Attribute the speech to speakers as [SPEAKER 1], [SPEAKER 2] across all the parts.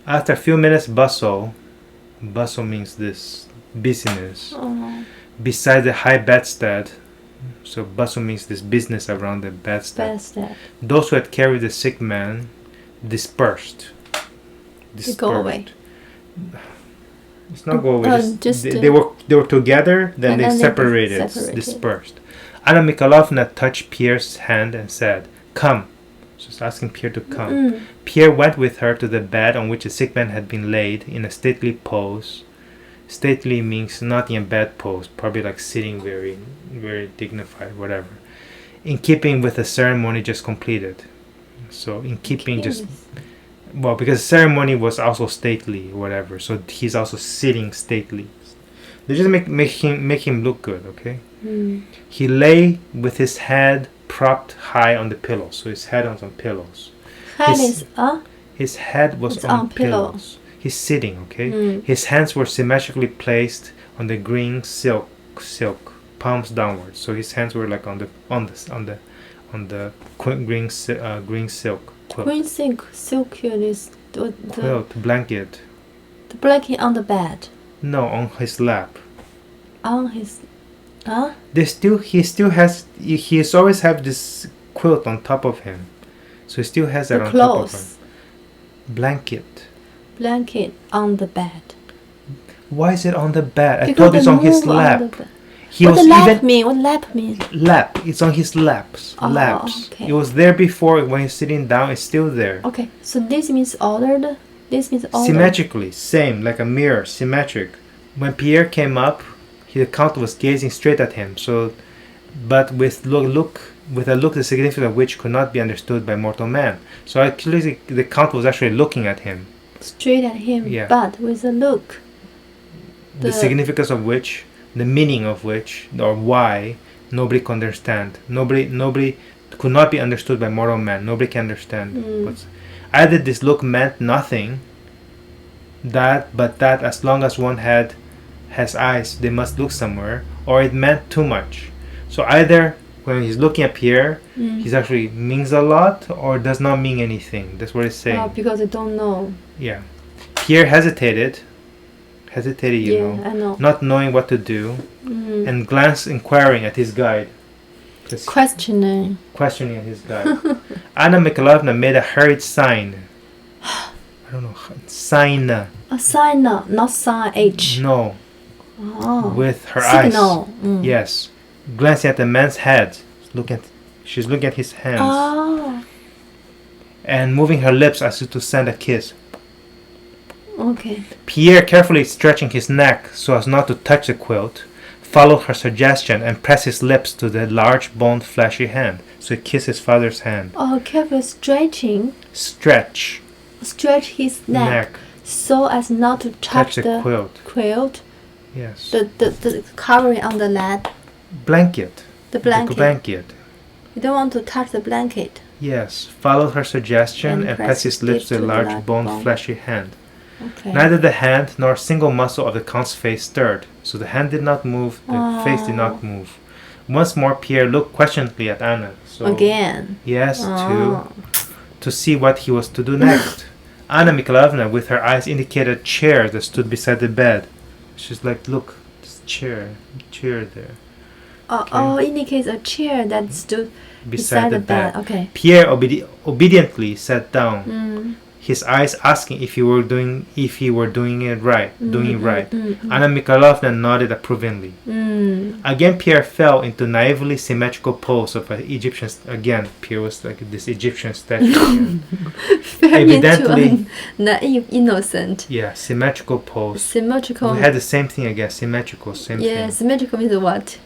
[SPEAKER 1] After a few minutes bustle means this busyness, beside the high bedstead, so bustle means this business around the bedstead. Those who had carried the sick man dispersed.
[SPEAKER 2] Go away.
[SPEAKER 1] It's not go away. They were together, then they separated, dispersed. Anna Mikhailovna touched Pierre's hand and said, "Come." She's asking Pierre to come. Pierre went with her to the bed on which the sick man had been laid in a stately pose. Stately means not in a bad pose, probably like sitting very, very dignified, whatever. In keeping with the ceremony just completed. So in keeping because the ceremony was also stately, whatever. So he's also sitting stately. They just make him look good, okay? He lay with his head propped high on the pillow. So his head was on pillows. His head was on pillows. He's sitting, okay? His hands were symmetrically placed on the green silk, palms downwards. So his hands were like on the green silk quilt.
[SPEAKER 2] Green silk is the
[SPEAKER 1] quilt, blanket.
[SPEAKER 2] The blanket on the bed.
[SPEAKER 1] No, on his lap.
[SPEAKER 2] On his,
[SPEAKER 1] He always have this quilt on top of him, so he still has that on top of him.
[SPEAKER 2] Blanket on the bed.
[SPEAKER 1] Why is it on the bed?
[SPEAKER 2] Because
[SPEAKER 1] I thought it's on his lap.
[SPEAKER 2] What lap mean?
[SPEAKER 1] Lap. It's on his laps. Laps.
[SPEAKER 2] Okay.
[SPEAKER 1] It was there before. When he's sitting down, it's still there.
[SPEAKER 2] Okay, so this means ordered. This means ordered.
[SPEAKER 1] Symmetrically, same, like a mirror, symmetric. When Pierre came up, the count was gazing straight at him. So, but with a look, the significance of which could not be understood by mortal man. So actually, the count was actually looking at him.
[SPEAKER 2] Straight at him, but with a look.
[SPEAKER 1] The significance of which, the meaning of which, or why, nobody could understand. Nobody could not be understood by mortal man. Nobody can understand. Either this look meant nothing, but that as long as one has eyes, they must look somewhere, or it meant too much. So either when he's looking at Pierre, he actually means a lot, or does not mean anything. That's what it's saying.
[SPEAKER 2] Because I don't know.
[SPEAKER 1] Yeah. Pierre hesitated, I know. Not knowing what to do, and glanced inquiring at his guide.
[SPEAKER 2] Questioning
[SPEAKER 1] his guide. Anna Mikhailovna made a hurried sign. I don't know. Sign.
[SPEAKER 2] A sign, not sign H.
[SPEAKER 1] No. With her
[SPEAKER 2] Signal.
[SPEAKER 1] eyes. Yes. Glancing at the man's head. She's looking at his hands. And moving her lips as if to send a kiss.
[SPEAKER 2] Okay.
[SPEAKER 1] Pierre, carefully stretching his neck so as not to touch the quilt, followed her suggestion and pressed his lips to the large boned fleshy hand. So he kissed his father's hand.
[SPEAKER 2] Carefully stretching.
[SPEAKER 1] Stretch
[SPEAKER 2] his neck so as not to touch the quilt.
[SPEAKER 1] Yes.
[SPEAKER 2] The covering on the lap.
[SPEAKER 1] Blanket.
[SPEAKER 2] The blanket.
[SPEAKER 1] You
[SPEAKER 2] don't want to touch the blanket.
[SPEAKER 1] Yes. Followed her suggestion and pressed his lips to the large boned fleshy hand.
[SPEAKER 2] Okay.
[SPEAKER 1] Neither the hand nor a single muscle of the Count's face stirred. So the hand did not move, the face did not move. Once more Pierre looked questioningly at Anna. So,
[SPEAKER 2] again?
[SPEAKER 1] Yes, to see what he was to do next. Anna Mikhailovna, with her eyes, indicated a chair that stood beside the bed. She's like, look, this chair there.
[SPEAKER 2] Indicates a chair that stood beside the bed. Okay.
[SPEAKER 1] Pierre obediently sat down. His eyes asking if he were doing it right. Anna Mikhailovna nodded approvingly. Again, Pierre fell into naively symmetrical pose of an Egyptian. Again, Pierre was like this Egyptian statue.
[SPEAKER 2] Evidently, naive, innocent.
[SPEAKER 1] Yeah, symmetrical pose.
[SPEAKER 2] Symmetrical.
[SPEAKER 1] We had the same thing again. Symmetrical, same thing.
[SPEAKER 2] Yeah, symmetrical means what?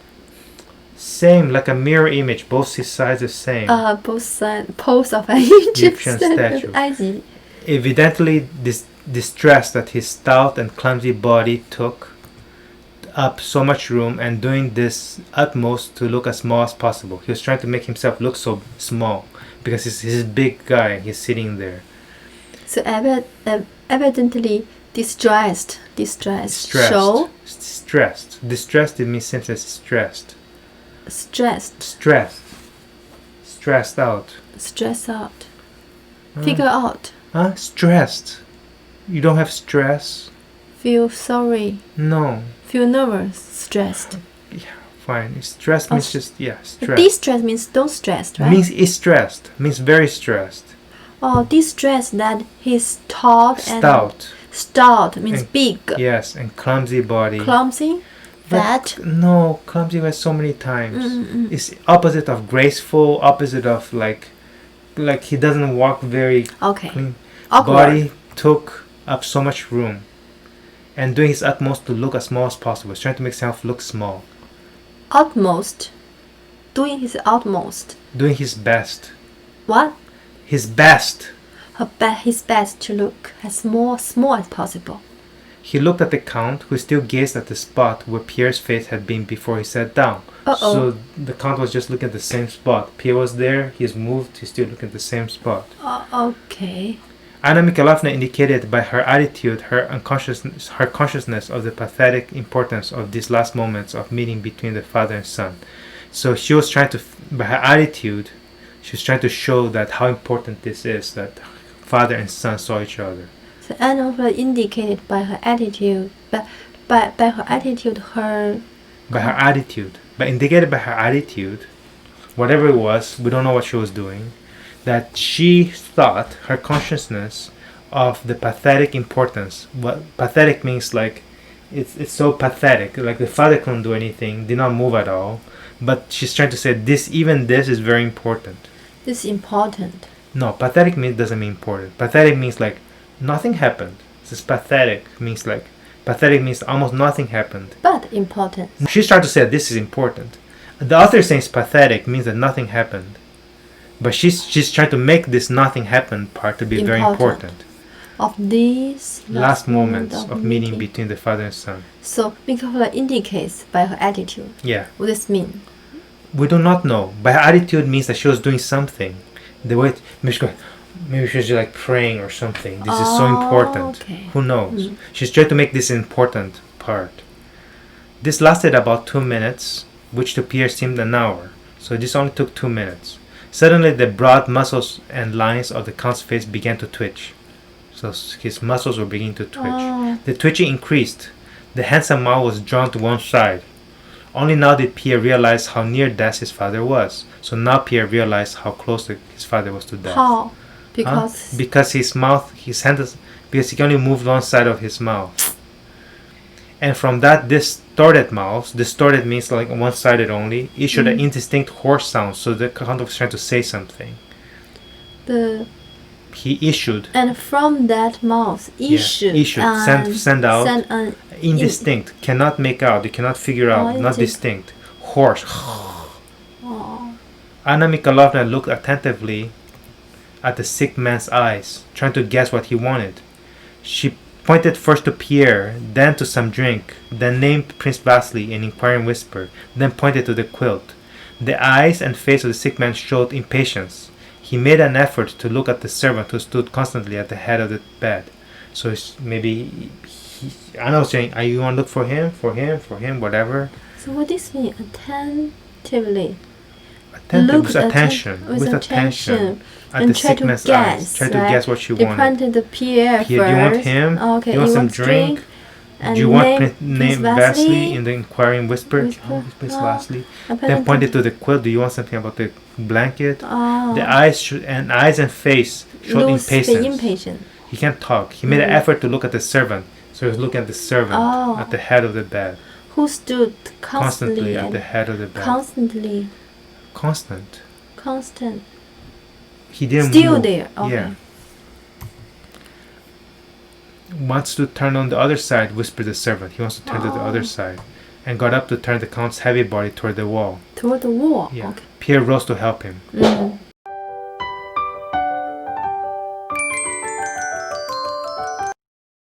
[SPEAKER 1] Same, like a mirror image. Both sides the same.
[SPEAKER 2] Both sides pose of an Egyptian statue.
[SPEAKER 1] Evidently distressed that his stout and clumsy body took up so much room, and doing this utmost to look as small as possible. He was trying to make himself look so small because he's a big guy. He's sitting there.
[SPEAKER 2] So evidently distressed.
[SPEAKER 1] Stressed. Distressed. It means simply stressed. Stressed out.
[SPEAKER 2] Figure out.
[SPEAKER 1] Stressed. You don't have stress?
[SPEAKER 2] Feel sorry.
[SPEAKER 1] No.
[SPEAKER 2] Feel nervous, stressed.
[SPEAKER 1] Yeah, fine. Stress means just, stress.
[SPEAKER 2] Distress means don't stress, right?
[SPEAKER 1] Means is stressed. Means very stressed.
[SPEAKER 2] Oh, distress that he's tall and... Stout means big.
[SPEAKER 1] Yes, and clumsy body.
[SPEAKER 2] Clumsy? Fat?
[SPEAKER 1] No, clumsy was so many times. It's opposite of graceful, opposite of like he doesn't walk very clean.
[SPEAKER 2] Awkward.
[SPEAKER 1] Body took up so much room. And doing his utmost to look as small as possible. He's trying to make himself look small.
[SPEAKER 2] Utmost. Doing his utmost.
[SPEAKER 1] Doing his best.
[SPEAKER 2] What?
[SPEAKER 1] His best.
[SPEAKER 2] His best to look as small as possible.
[SPEAKER 1] He looked at the Count, who still gazed at the spot where Pierre's face had been before he sat down. So the Count was just looking at the same spot. Pierre was there, he's moved, he's still looking at the same spot.
[SPEAKER 2] Okay.
[SPEAKER 1] Anna Mikhailovna indicated by her attitude her consciousness of the pathetic importance of these last moments of meeting between the father and son. So she was trying to, by her attitude, she was trying to show that how important this is, that father and son saw each other.
[SPEAKER 2] So Anna indicated by her attitude, by her attitude,
[SPEAKER 1] indicated by her attitude, whatever it was, we don't know what she was doing, that she thought her consciousness of the pathetic importance. What pathetic means, like it's so pathetic, like the father couldn't do anything, did not move at all, but she's trying to say this is very important.
[SPEAKER 2] This is important.
[SPEAKER 1] No, pathetic doesn't mean important. Pathetic means like nothing happened. This is pathetic means almost nothing happened.
[SPEAKER 2] But important.
[SPEAKER 1] She's trying to say this is important. The author saying pathetic means that nothing happened. But she's trying to make this nothing happened part to be very important.
[SPEAKER 2] Of these
[SPEAKER 1] last moments of meeting between the father and son.
[SPEAKER 2] So Mikhaila indicates by her attitude.
[SPEAKER 1] Yeah.
[SPEAKER 2] What does this mean?
[SPEAKER 1] We do not know. By her attitude means that she was doing something. The way maybe she was like praying or something. This is so important.
[SPEAKER 2] Okay.
[SPEAKER 1] Who knows? She's trying to make this important part. This lasted about 2 minutes, which to Pierre seemed an hour. So this only took 2 minutes. Suddenly the broad muscles and lines of the Count's face began to twitch. So his muscles were beginning to twitch. The twitching increased. The handsome mouth was drawn to one side. Only now did Pierre realize how near death his father was. So now Pierre realized how close his father was to death.
[SPEAKER 2] How? Because
[SPEAKER 1] because because he can only move one side of his mouth. And from that distorted mouth, distorted means like one-sided only, issued an indistinct hoarse sound. So the Count was trying to say something. He issued.
[SPEAKER 2] And from that mouth,
[SPEAKER 1] send out,
[SPEAKER 2] an
[SPEAKER 1] indistinct, cannot make out, you cannot figure out, not distinct, hoarse. Anna Mikhailovna looked attentively at the sick man's eyes, trying to guess what he wanted. She pointed first to Pierre, then to some drink, then named Prince Vasily in an inquiring whisper, then pointed to the quilt. The eyes and face of the sick man showed impatience. He made an effort to look at the servant who stood constantly at the head of the bed. So maybe Anna was saying, "Are you want to look for him, whatever?"
[SPEAKER 2] So what does this mean? Attentively.
[SPEAKER 1] Look with attention. At the sick man's eyes. Try to guess what she wanted.
[SPEAKER 2] They pointed to Pierre first.
[SPEAKER 1] Do you want him?
[SPEAKER 2] Okay.
[SPEAKER 1] Do you want some drink? Do you want name Vasily in the inquiring whisper? Prince Vasily. Then pointed to the quilt. Do you want something about the blanket? The eyes and face showed impatience. He can't talk. He made an effort to look at the servant. So he was looking at the servant at the head of the bed.
[SPEAKER 2] Who stood constantly
[SPEAKER 1] at the head of the bed.
[SPEAKER 2] Constant.
[SPEAKER 1] He didn't
[SPEAKER 2] still
[SPEAKER 1] move.
[SPEAKER 2] There. Okay.
[SPEAKER 1] Yeah. Wants to turn on the other side, whispered the servant. He wants to turn to the other side, and got up to turn the Count's heavy body toward the wall.
[SPEAKER 2] Toward the wall.
[SPEAKER 1] Yeah.
[SPEAKER 2] Okay.
[SPEAKER 1] Pierre rose to help him.